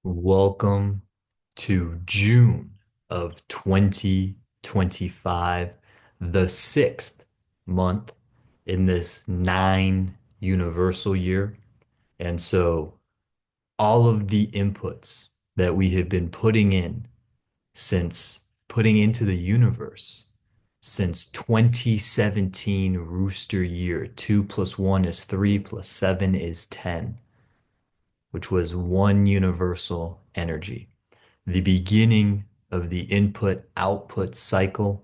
Welcome to June of 2025, the sixth month in this nine universal year. And so all of the inputs that we have been putting into the universe since 2017 Rooster Year, 2 plus 1 is 3 plus 7 is 10, which was one universal energy, the beginning of the input output cycle.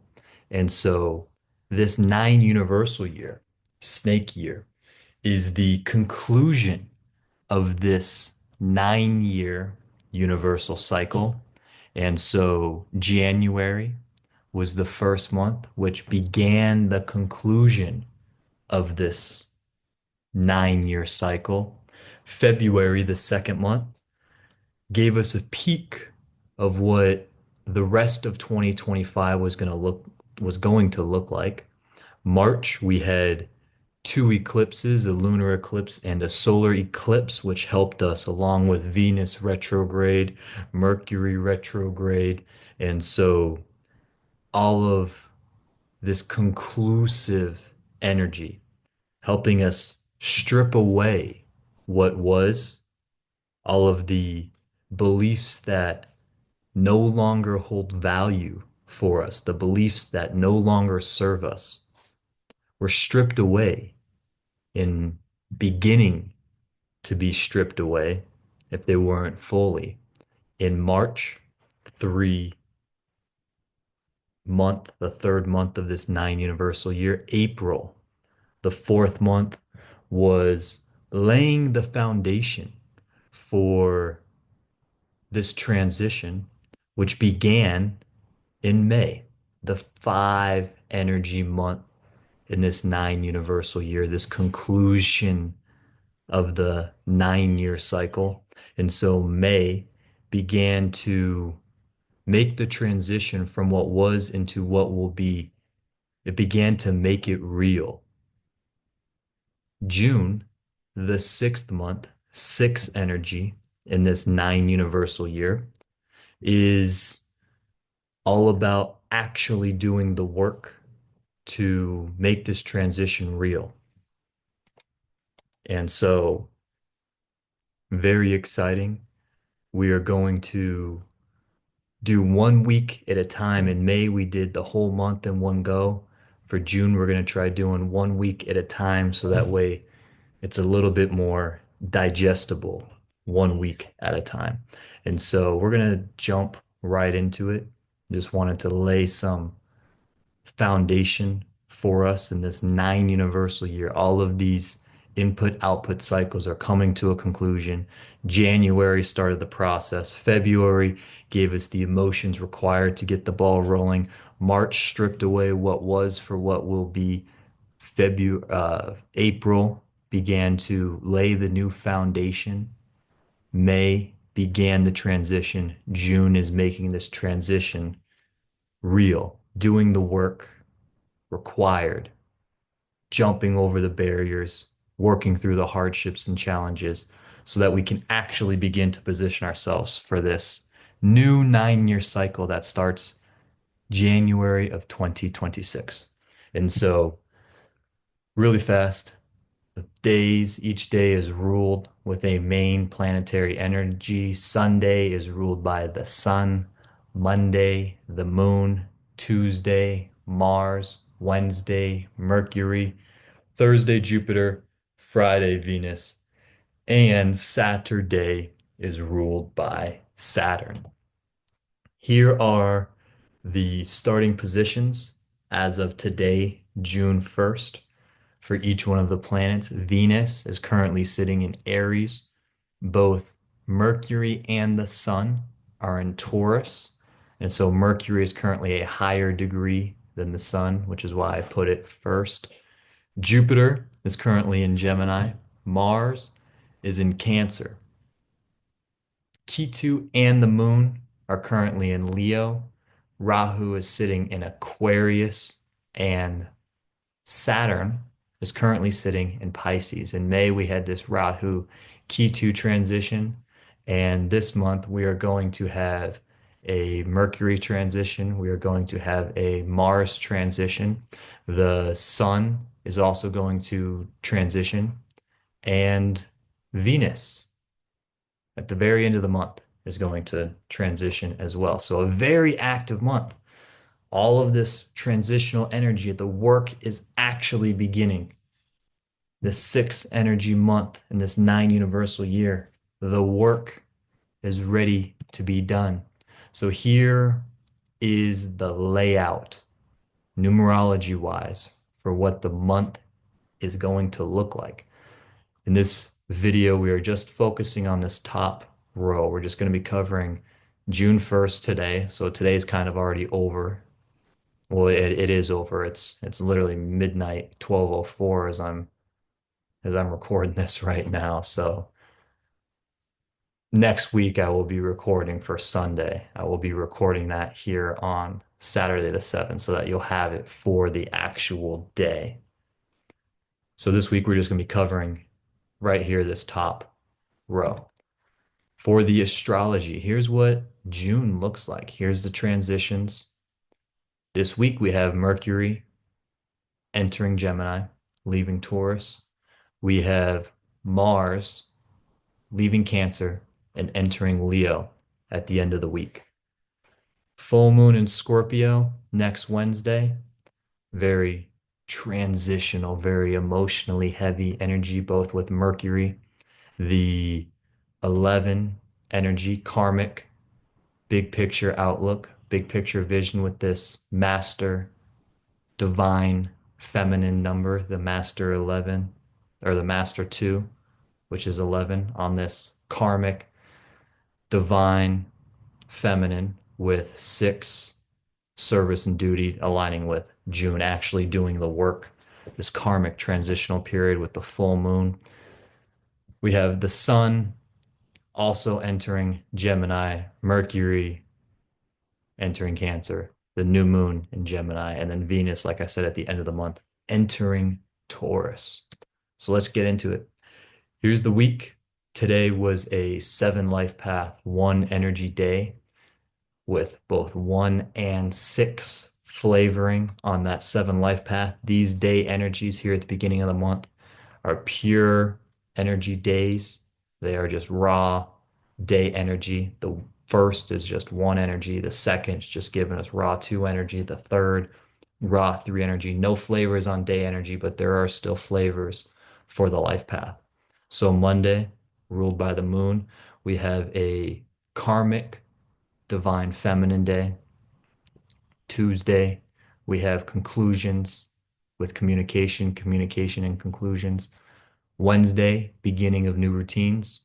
And so this nine universal year, snake year, is the conclusion of this 9 year universal cycle. And so January was the first month, which began the conclusion of this 9 year cycle. February, the second month, gave us a peek of what the rest of 2025 was going to look like. March, we had two eclipses, a lunar eclipse and a solar eclipse, which helped us along with Venus retrograde, Mercury retrograde. And so all of this conclusive energy helping us strip away what was, all of the beliefs that no longer hold value for us, the beliefs that no longer serve us, were stripped away in beginning to be stripped away if they weren't fully. In March, 3 month, the third month of this nine universal year, April, the fourth month, was laying the foundation for this transition, which began in May, the 5 energy month in this nine universal year, this conclusion of the 9 year cycle. And so May began to make the transition from what was into what will be. It began to make it real. June, the sixth month, six energy in this nine universal year, is all about actually doing the work to make this transition real. And so, very exciting. We are going to do 1 week at a time. In May, we did the whole month in one go. For June, we're going to try doing 1 week at a time so that way it's a little bit more digestible 1 week at a time. And so we're going to jump right into it. Just wanted to lay some foundation for us in this nine universal year. All of these input output cycles are coming to a conclusion. January started the process. February gave us the emotions required to get the ball rolling. March stripped away what was for what will be. April began to lay the new foundation. May began the transition. June is making this transition real, doing the work required, jumping over the barriers, working through the hardships and challenges so that we can actually begin to position ourselves for this new 9 year cycle that starts January of 2026. And so, really fast, the days, each day is ruled with a main planetary energy. Sunday is ruled by the sun, Monday, the moon, Tuesday, Mars, Wednesday, Mercury, Thursday, Jupiter, Friday, Venus, and Saturday is ruled by Saturn. Here are the starting positions as of today, June 1st, for each one of the planets. Venus is currently sitting in Aries. Both Mercury and the Sun are in Taurus. And so Mercury is currently a higher degree than the Sun, which is why I put it first. Jupiter is currently in Gemini. Mars is in Cancer. Ketu and the Moon are currently in Leo. Rahu is sitting in Aquarius, and Saturn is currently sitting in Pisces. In May, we had this Rahu Ketu transition, And this month, we are going to have a Mercury transition. We are going to have a Mars transition. The Sun is also going to transition, and Venus at the very end of the month is going to transition as well. So, a very active month. All of this transitional energy, the work is actually beginning. This 6 energy month in this 9 universal year, the work is ready to be done. So here is the layout, numerology wise, for what the month is going to look like. In this video, we are just focusing on this top row. We're just going to be covering June 1st today. So today is kind of already over. Well, it is over. It's literally midnight, 12:04 as I'm recording this right now. So next week I will be recording for Sunday. I will be recording that here on Saturday the 7th so that you'll have it for the actual day. So this week we're just going to be covering right here, this top row. For the astrology, here's what June looks like. Here's the transitions. This week we have Mercury entering Gemini, leaving Taurus. We have Mars leaving Cancer and entering Leo at the end of the week. Full moon in Scorpio next Wednesday. Very transitional, very emotionally heavy energy, both with Mercury, the 11 energy, karmic, big picture outlook, big picture vision with this master, divine, feminine number, the master 11 or the master 2, which is 11 on this karmic, divine, feminine with 6 service and duty aligning with June actually doing the work, this karmic transitional period with the full moon. We have the sun also entering Gemini, Mercury entering Cancer, the new moon in Gemini, and then Venus, like I said, at the end of the month, entering Taurus. So let's get into it. Here's the week. Today was a 7 life path, 1 energy day with both 1 and 6 flavoring on that 7 life path. These day energies here at the beginning of the month are pure energy days. They are just raw day energy. The first is just 1 energy. The second is just giving us raw 2 energy. The third, raw 3 energy. No flavors on day energy, but there are still flavors for the life path. So Monday, ruled by the moon, we have a karmic divine feminine day. Tuesday, we have conclusions with communication, communication and conclusions. Wednesday, beginning of new routines.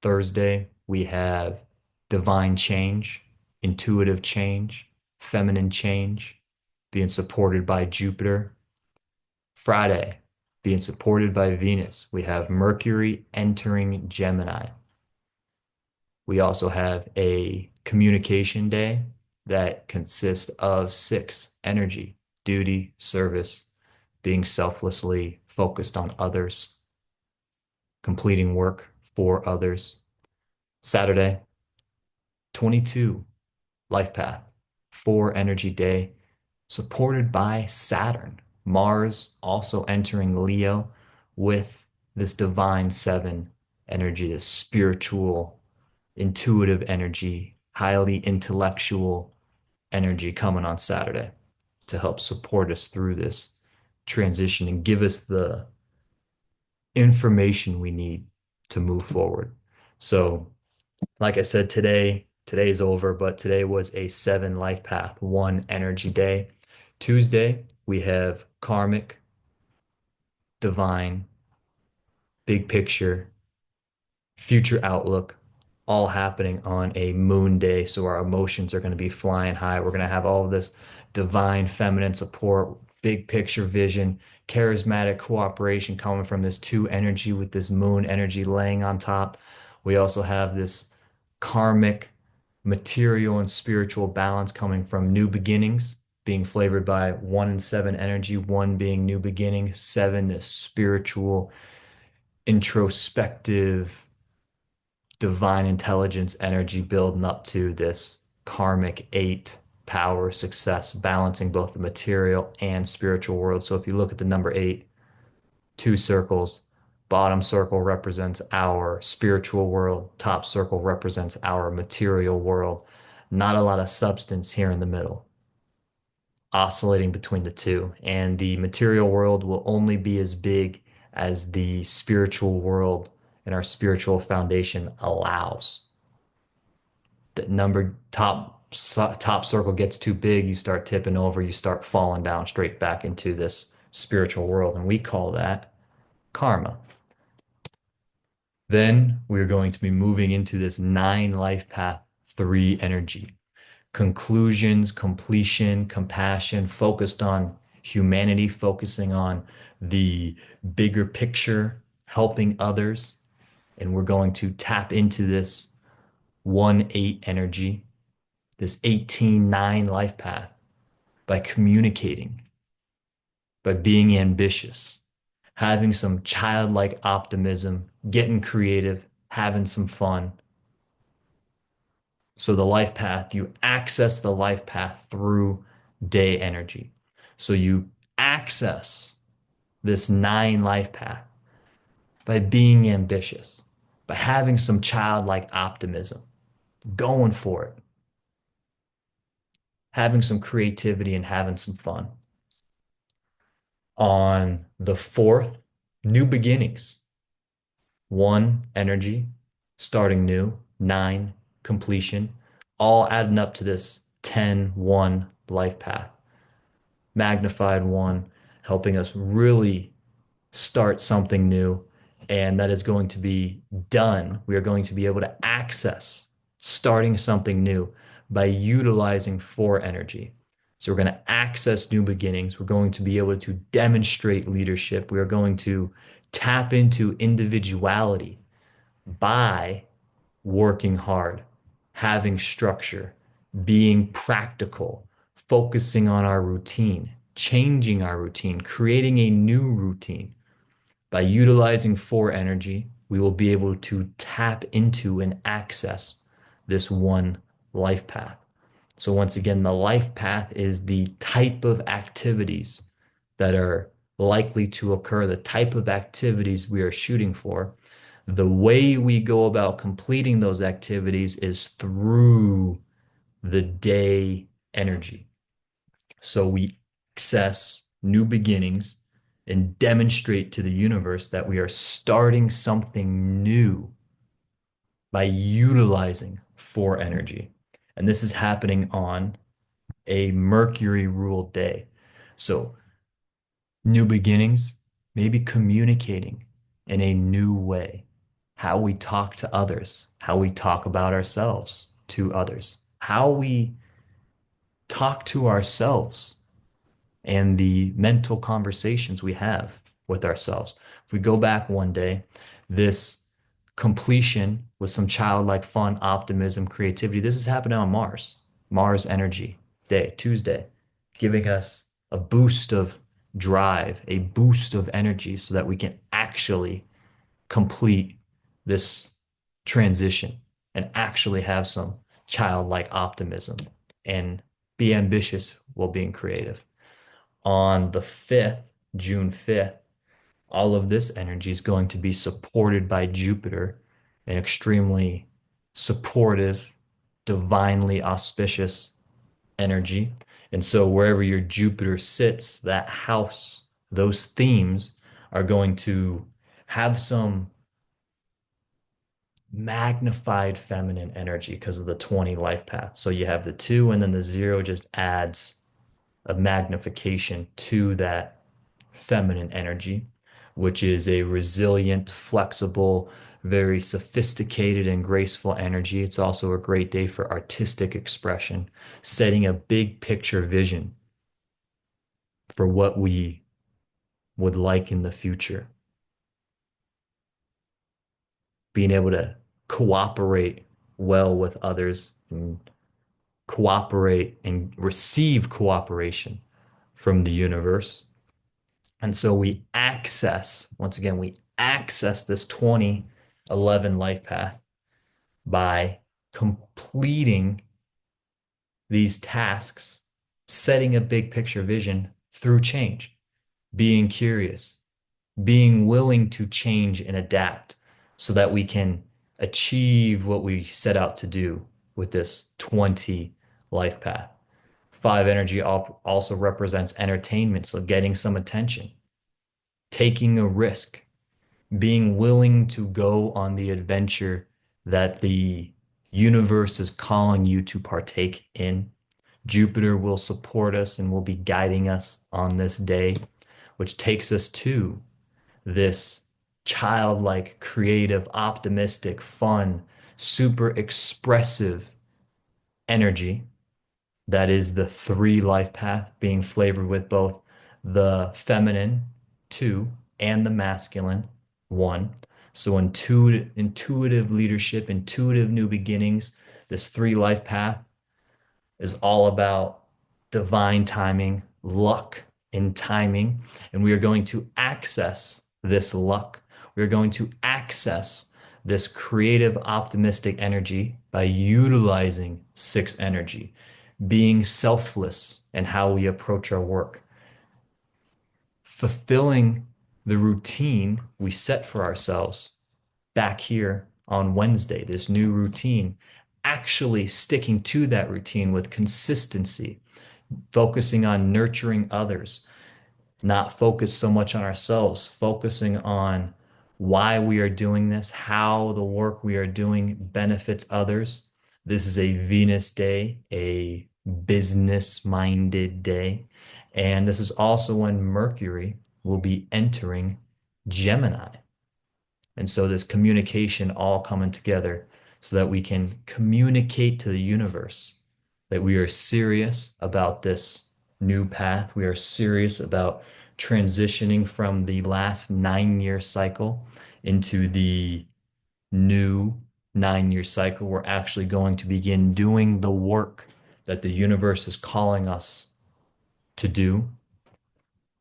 Thursday, we have divine change, intuitive change, feminine change, being supported by Jupiter. Friday, being supported by Venus. We have Mercury entering Gemini. We also have a communication day that consists of 6 energy, duty, service, being selflessly focused on others, completing work for others. Saturday, 22 life path, 4 energy day, supported by Saturn. Mars also entering Leo with this divine 7 energy, this spiritual, intuitive energy, highly intellectual energy coming on Saturday to help support us through this transition and give us the information we need to move forward. So, like I said, today's over, but today was a 7 life path, 1 energy day. Tuesday, we have karmic, divine, big picture, future outlook, all happening on a moon day. So our emotions are going to be flying high. We're going to have all of this divine feminine support, big picture vision, charismatic cooperation coming from this 2 energy with this moon energy laying on top. We also have this karmic, material, and spiritual balance coming from new beginnings, being flavored by 1 and 7 energy, 1 being new beginning, 7 the spiritual, introspective, divine intelligence energy building up to this karmic eight power, success, balancing both the material and spiritual world. So if you look at the number eight, two circles, bottom circle represents our spiritual world, top circle represents our material world. Not a lot of substance here in the middle, oscillating between the two. And the material world will only be as big as the spiritual world and our spiritual foundation allows. The number top circle gets too big, you start tipping over, you start falling down straight back into this spiritual world, and we call that karma. Then we're going to be moving into this nine life path, three energy. Conclusions, completion, compassion, focused on humanity, focusing on the bigger picture, helping others. And we're going to tap into this 1-8 energy, this 18-9 life path by communicating, by being ambitious, having some childlike optimism, getting creative, having some fun. So the life path, you access the life path through day energy. So you access this nine life path by being ambitious, by having some childlike optimism, going for it, having some creativity and having some fun. On the fourth, new beginnings. One, energy, starting new. Nine, completion, all adding up to this 10-1 life path. Magnified one, helping us really start something new. And that is going to be done. We are going to be able to access starting something new by utilizing four energy. So we're going to access new beginnings. We're going to be able to demonstrate leadership. We are going to tap into individuality by working hard, having structure, being practical, focusing on our routine, changing our routine, creating a new routine. By utilizing four energy, we will be able to tap into and access this one life path. So once again, the life path is the type of activities that are likely to occur, the type of activities we are shooting for. The way we go about completing those activities is through the day energy. So we access new beginnings and demonstrate to the universe that we are starting something new by utilizing four energy. And this is happening on a Mercury ruled day. So new beginnings, maybe communicating in a new way, how we talk to others, how we talk about ourselves to others, how we talk to ourselves and the mental conversations we have with ourselves. If we go back one day, this completion with some childlike fun, optimism, creativity, this is happening on Mars, Mars energy day, Tuesday, giving us a boost of drive, a boost of energy so that we can actually complete this transition and actually have some childlike optimism and be ambitious while being creative. On the 5th, June 5th, all of this energy is going to be supported by Jupiter, an extremely supportive, divinely auspicious energy. And so wherever your Jupiter sits, that house, those themes are going to have some magnified feminine energy because of the 20 life paths. So you have the two, and then the zero just adds a magnification to that feminine energy, which is a resilient, flexible, very sophisticated and graceful energy. It's also a great day for artistic expression, setting a big picture vision for what we would like in the future. Being able to cooperate well with others and cooperate and receive cooperation from the universe. And so we access, once again, we access this 2011 life path by completing these tasks, setting a big picture vision through change, being curious, being willing to change and adapt so that we can achieve what we set out to do with this 20 life path. Five energy also represents entertainment, so getting some attention, taking a risk, being willing to go on the adventure that the universe is calling you to partake in. Jupiter will support us and will be guiding us on this day, which takes us to this childlike, creative, optimistic, fun, super expressive energy that is the three life path being flavored with both the feminine two and the masculine one. So intuitive leadership, intuitive new beginnings, this three life path is all about divine timing, luck in timing, and we are going to access this luck. We are going to access this creative, optimistic energy by utilizing six energy, being selfless in how we approach our work, fulfilling the routine we set for ourselves back here on Wednesday, this new routine, actually sticking to that routine with consistency, focusing on nurturing others, not focus so much on ourselves, focusing on why we are doing this, how the work we are doing benefits others. This is a Venus day, a business-minded day. And this is also when Mercury will be entering Gemini. And so this communication all coming together so that we can communicate to the universe that we are serious about this new path. We are serious about transitioning from the last 9 year cycle into the new 9 year cycle. We're actually going to begin doing the work that the universe is calling us to do,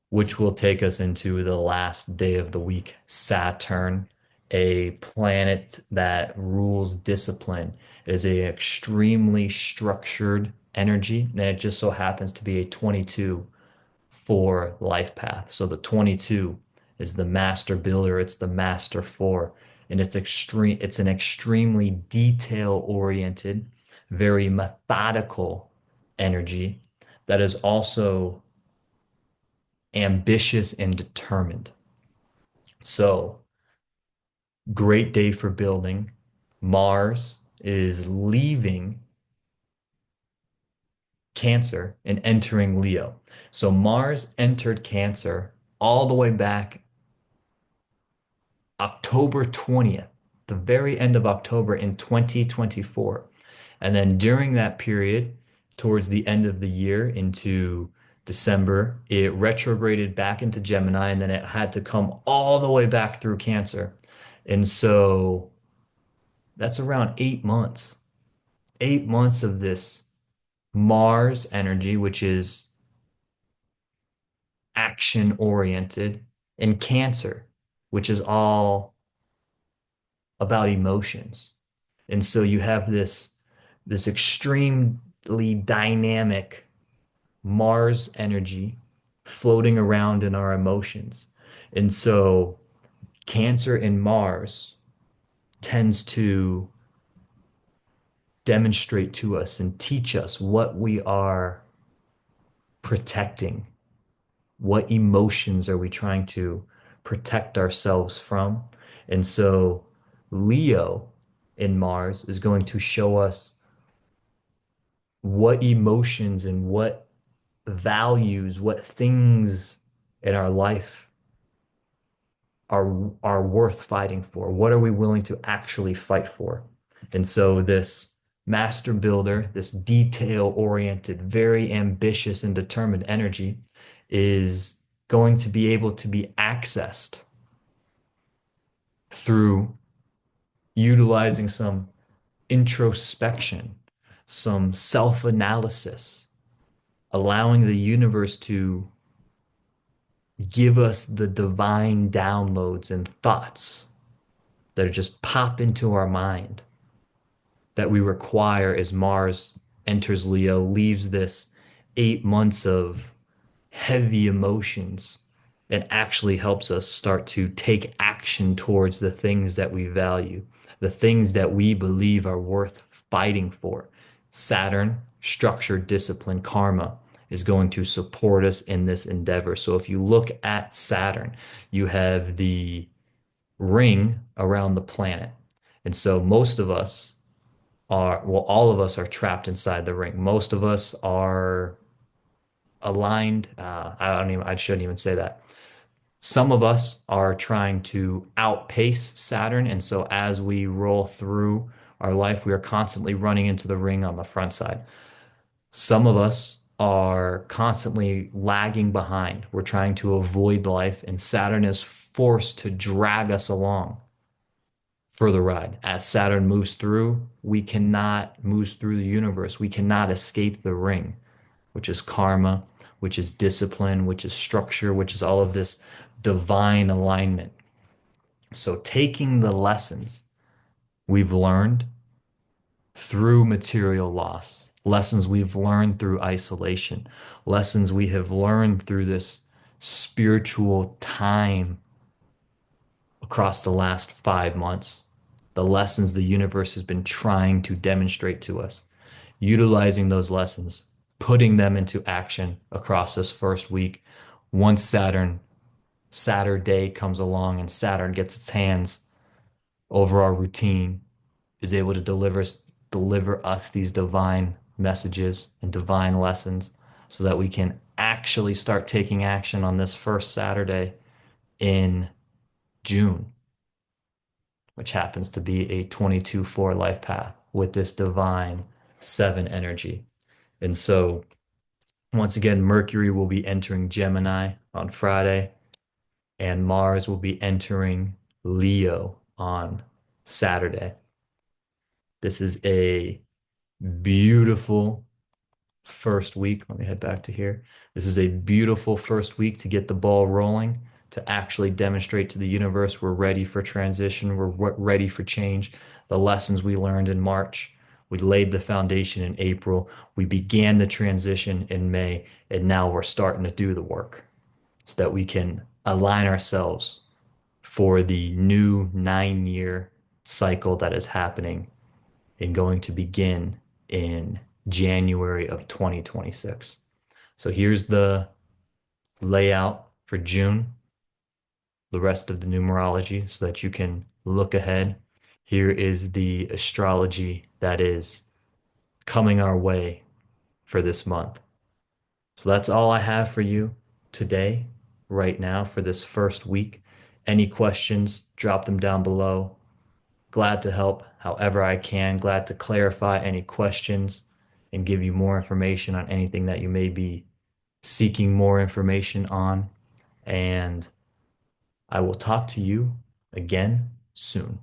which will take us into the last day of the week, Saturn, a planet that rules discipline. It is a extremely structured energy, and it just so happens to be a 22 for life path. So the 22 is the master builder, it's the master four, and it's an extremely detail oriented, very methodical energy that is also ambitious and determined. So, great day for building. Mars is leaving Cancer and entering Leo. So, Mars entered Cancer all the way back October 20th, the very end of October in 2024. And then during that period, towards the end of the year into December, it retrograded back into Gemini and then it had to come all the way back through Cancer. And so that's around 8 months, 8 months of this Mars energy, which is action oriented, and Cancer, which is all about emotions. And so you have this extremely dynamic Mars energy floating around in our emotions. And so Cancer in Mars tends to demonstrate to us and teach us what we are protecting. What emotions are we trying to protect ourselves from? And so Leo in Mars is going to show us what emotions and what values, what things in our life are worth fighting for. What are we willing to actually fight for? And so this master builder, this detail-oriented, very ambitious and determined energy is going to be able to be accessed through utilizing some introspection, some self-analysis, allowing the universe to give us the divine downloads and thoughts that just pop into our mind that we require as Mars enters Leo, leaves this 8 months of heavy emotions, and actually helps us start to take action towards the things that we value, the things that we believe are worth fighting for. Saturn, structure, discipline, karma is going to support us in this endeavor. So if you look at Saturn, you have the ring around the planet. And so most of us well, all of us are trapped inside the ring. Most of us are aligned. I shouldn't even say that. Some of us are trying to outpace Saturn. And so as we roll through our life, we are constantly running into the ring on the front side. Some of us are constantly lagging behind. We're trying to avoid life, and Saturn is forced to drag us along for the ride. As Saturn moves through, we cannot move through the universe. We cannot escape the ring, which is karma, which is discipline, which is structure, which is all of this divine alignment. So taking the lessons we've learned through material loss, lessons we've learned through isolation, lessons we have learned through this spiritual time across the last 5 months, the lessons the universe has been trying to demonstrate to us, utilizing those lessons, putting them into action across this first week. Once Saturday comes along and Saturn gets its hands over our routine, is able to deliver us these divine messages and divine lessons so that we can actually start taking action on this first Saturday in June, which happens to be a 22/4 life path with this divine seven energy. And so, once again, Mercury will be entering Gemini on Friday, and Mars will be entering Leo on Saturday. This is a beautiful first week. Let me head back to here. This is a beautiful first week to get the ball rolling, to actually demonstrate to the universe we're ready for transition, we're ready for change. The lessons we learned in March, we laid the foundation in April, we began the transition in May, and now we're starting to do the work so that we can align ourselves for the new 9 year cycle that is happening and going to begin in January of 2026. So here's the layout for June, the rest of the numerology, so that you can look ahead. Here is the astrology that is coming our way for this month. So that's all I have for you today, right now, for this first week. Any questions, drop them down below. Glad to help however I can. Glad to clarify any questions and give you more information on anything that you may be seeking more information on. And I will talk to you again soon.